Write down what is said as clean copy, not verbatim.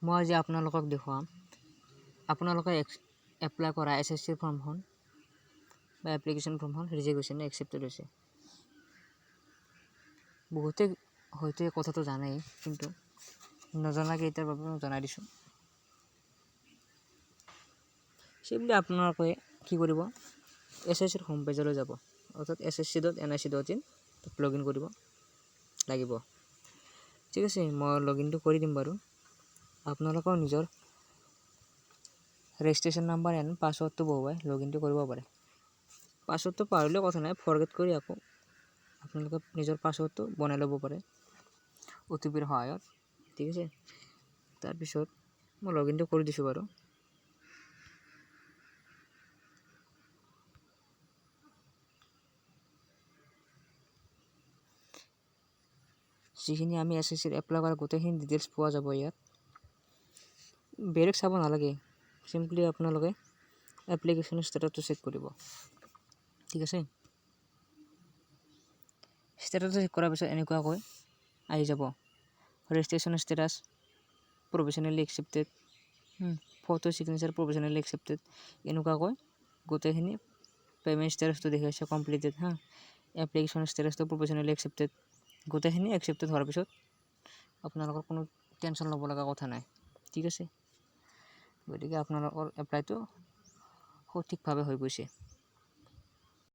মই আজি আপোনালোকক দেখুৱাম আপোনালোকে এপ্লাই কৰা SSC ফৰ্মখন বা এপ্লিকেশ্যন ফৰ্মখন ৰিজেক্ট হৈছে নে একচেপ্টেড হৈছে। বহুতে হয়তো এই কথাটো জানেই, কিন্তু নজনা কেইটাৰ বাবে মই জনাই দিছোঁ। সেইবুলি আপোনালোকে কি কৰিব, SSCৰ হোম পেজলৈ যাব, অৰ্থাৎ ssc.nic.in লগ ইন কৰিব লাগিব। ঠিক আছে, মই লগ ইনটো কৰি দিম বাৰু। আপোনালোকৰ নিজৰ ৰেজিষ্ট্ৰেশ্যন নাম্বাৰ এণ্ড পাছৱৰ্ডটো বহুৱাই লগ ইনটো কৰিব পাৰে। পাছৱৰ্ডটো পাহৰিলেও কথা নাই, ফৰগেট কৰি আকৌ আপোনালোকে নিজৰ পাছৱৰ্ডটো বনাই ল'ব পাৰে OTPৰ সহায়ত। ঠিক আছে, তাৰপিছত মই লগ ইনটো কৰি দিছোঁ বাৰু। যিখিনি আমি SSCৰ এপ্লাই কৰা গোটেইখিনি ডিটেইলছ পোৱা যাব ইয়াত। বেলেগ চাব নালাগে, চিম্পলি আপোনালোকে এপ্লিকেশ্যনৰ ষ্টেটাছটো চেক কৰিব। ঠিক আছে, ষ্টেটাছটো চেক কৰাৰ পিছত এনেকুৱাকৈ আহি যাব, registration status professionally accepted, photo signature professionally accepted, এনেকুৱাকৈ গোটেইখিনি পে'মেণ্ট ষ্টেটাছটো দেখাইছে কমপ্লিটেড। এপ্লিকেশ্যন ষ্টেটাছটো প্ৰফেশ্যনেলি একচেপ্টেড, গোটেইখিনি একচেপ্টেড হোৱাৰ পিছত আপোনালোকৰ কোনো টেনশ্যন ল'ব লগা কথা নাই। ঠিক আছে, গতিকে আপোনালোকৰ এপ্লাইটো সঠিকভাৱে হৈ গৈছে।